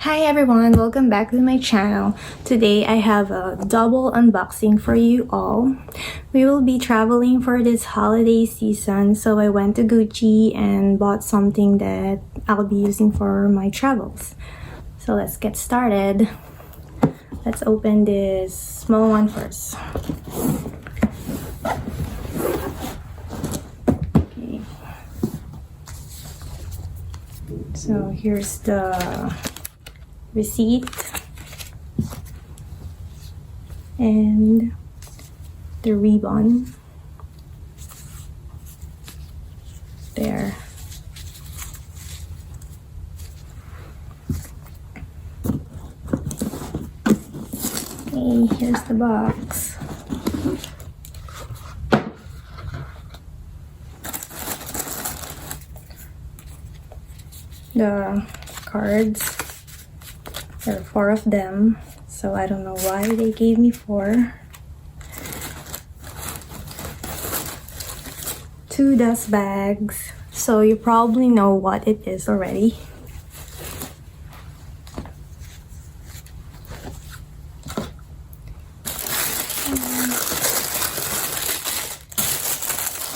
Hi everyone, welcome back to my channel. Today I have a double unboxing for you all. We will be traveling for this holiday season, so I went to Gucci and bought something that I'll be using for my travels. So let's get started. Let's open this small one first. Okay. So here's the receipt and the ribbon there. Okay, here's the box. The cards. There are 4 of them, so I don't know why they gave me 4. 2 dust bags, so you probably know what it is already.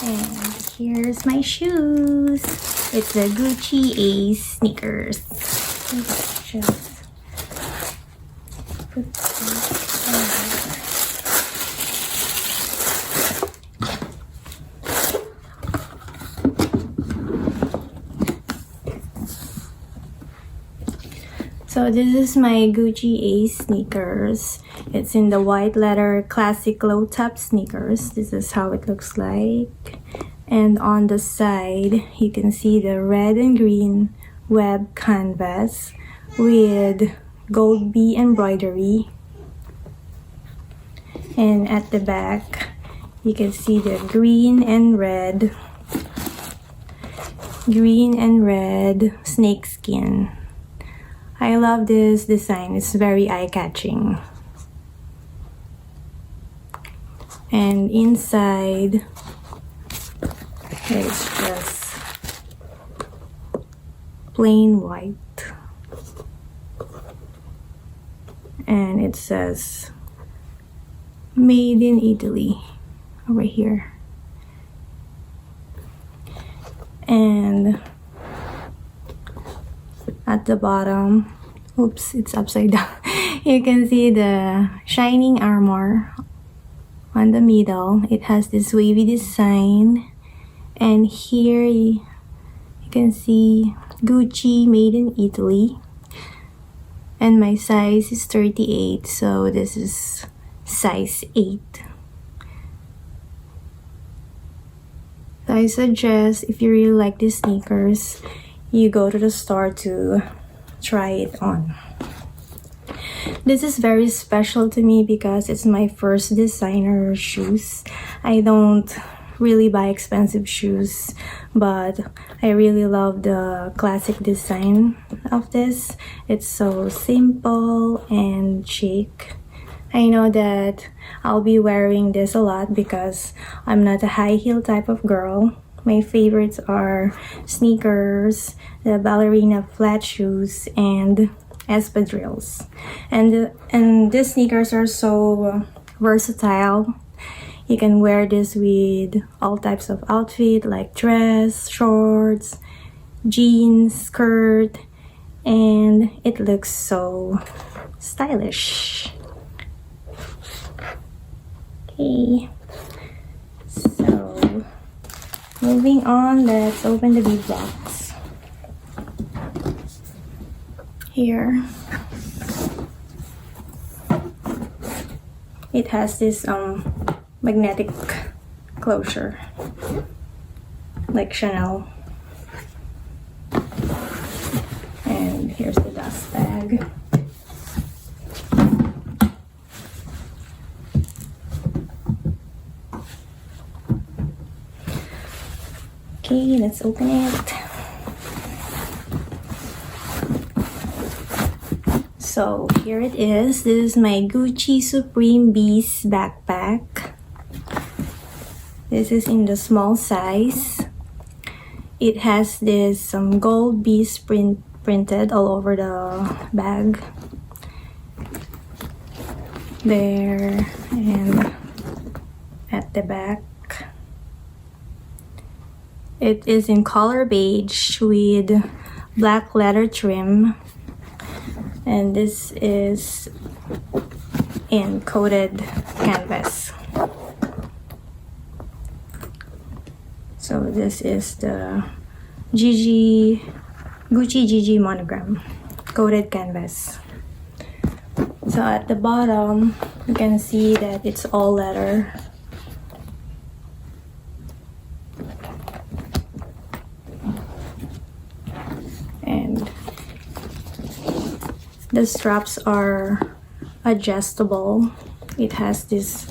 And here's my shoes. It's the Gucci Ace sneakers. Let's just put these on. So this is my Gucci Ace sneakers. It's in the white leather classic low top sneakers. This is how it looks like. And on the side, you can see the red and green web canvas with gold bee embroidery. And at the back, you can see the green and red snake skin. I love this design. It's very eye-catching. And inside, it's just plain white. And it says made in Italy over here. And at the bottom, oops, it's upside down. You can see the shining armor on the middle. It has this wavy design. And here you can see Gucci made in Italy. And my size is 38, so this is size 8. So I suggest if you really like these sneakers, you go to the store to try it on. This is very special to me because it's my first designer shoes. I don't really buy expensive shoes, but I really love the classic design of this. It's so simple and chic. I know that I'll be wearing this a lot because I'm not a high heel type of girl. My favorites are sneakers, the ballerina flat shoes, and espadrilles. And these sneakers are so versatile. You can wear this with all types of outfit like dress, shorts, jeans, skirt, and it looks so stylish. Okay, so moving on, let's open the big box. Here, it has this magnetic closure like Chanel. And here's the dust bag. Okay, let's open it. So here it is. This is my Gucci Supreme Beast backpack. This is in the small size. It has this gold beast printed all over the bag. There, and at the back. It is in color beige with black leather trim, and this is in coated canvas. So this is the Gucci GG monogram, coated canvas. So at the bottom, you can see that it's all leather. And the straps are adjustable. It has this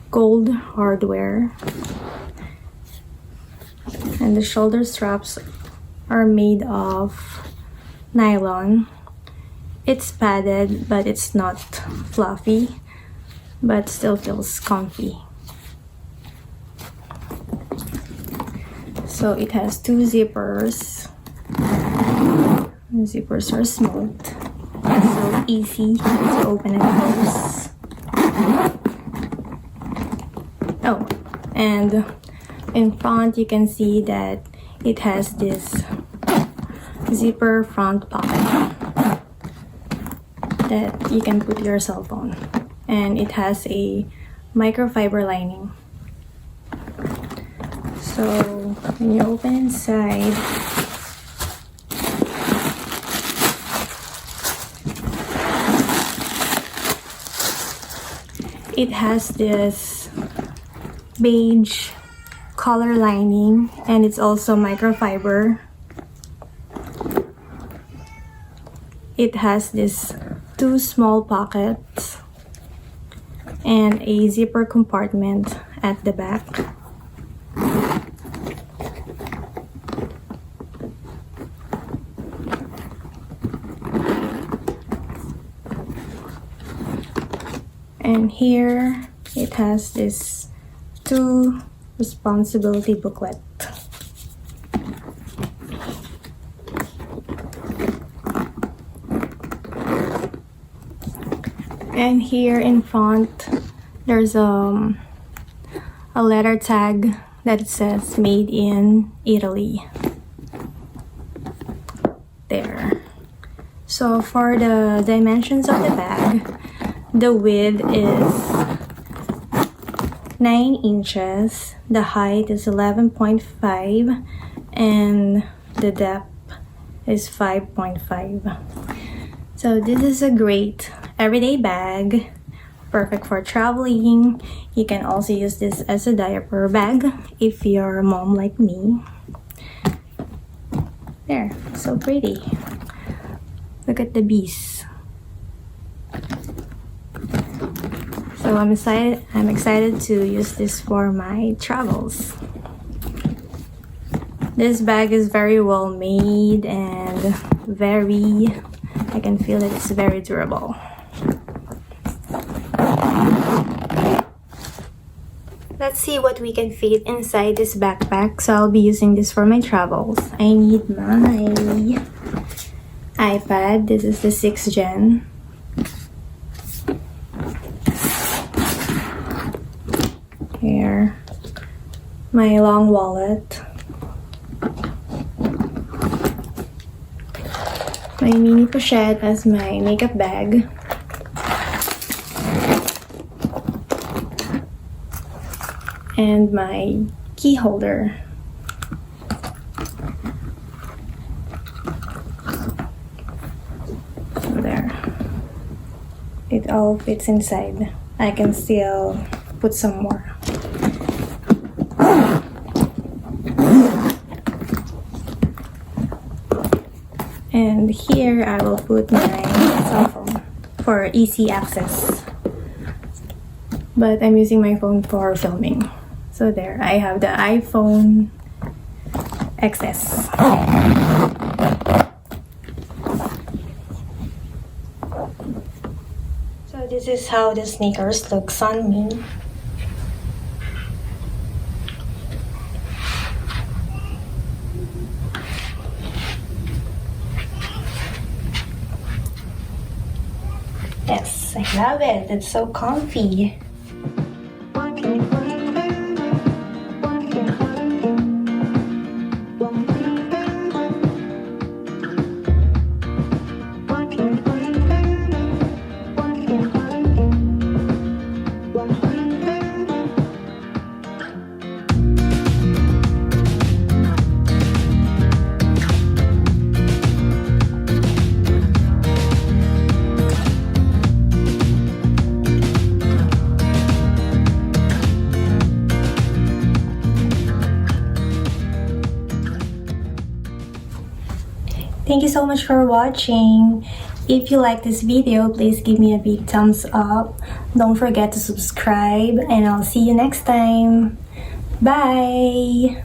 gold hardware. And the shoulder straps are made of nylon. It's padded, but it's not fluffy, but still feels comfy. So it has two zippers. The zippers are smooth. It's so easy to open and close. Oh, and in front you can see that it has this zipper front pocket that you can put your cell phone, and it has a microfiber lining. So when you open inside, it has this beige color lining, and it's also microfiber. It has this two small pockets and a zipper compartment at the back. And here it has this two responsibility booklet. And here in front, there's a letter tag that says made in Italy. There. So for the dimensions of the bag, the width is 9 inches, the height is 11.5, and the depth is 5.5. So this is a great everyday bag, perfect for traveling. You can also use this as a diaper bag if you're a mom like me. There, so pretty. Look at the bees. So I'm excited to use this for my travels. This bag is very well made and I can feel that it's very durable. Let's see what we can fit inside this backpack. So I'll be using this for my travels. I need my iPad. This is the 6th gen. Here, my long wallet, my mini pochette as my makeup bag, and my key holder. So there, it all fits inside. I can still put some more. And here I will put my cell phone for easy access. But I'm using my phone for filming. So there, I have the iPhone XS. So this is how the sneakers looks on me. Love it. It's so comfy. Thank you so much for watching. If you like this video, please give me a big thumbs up. Don't forget to subscribe, and I'll see you next time. Bye!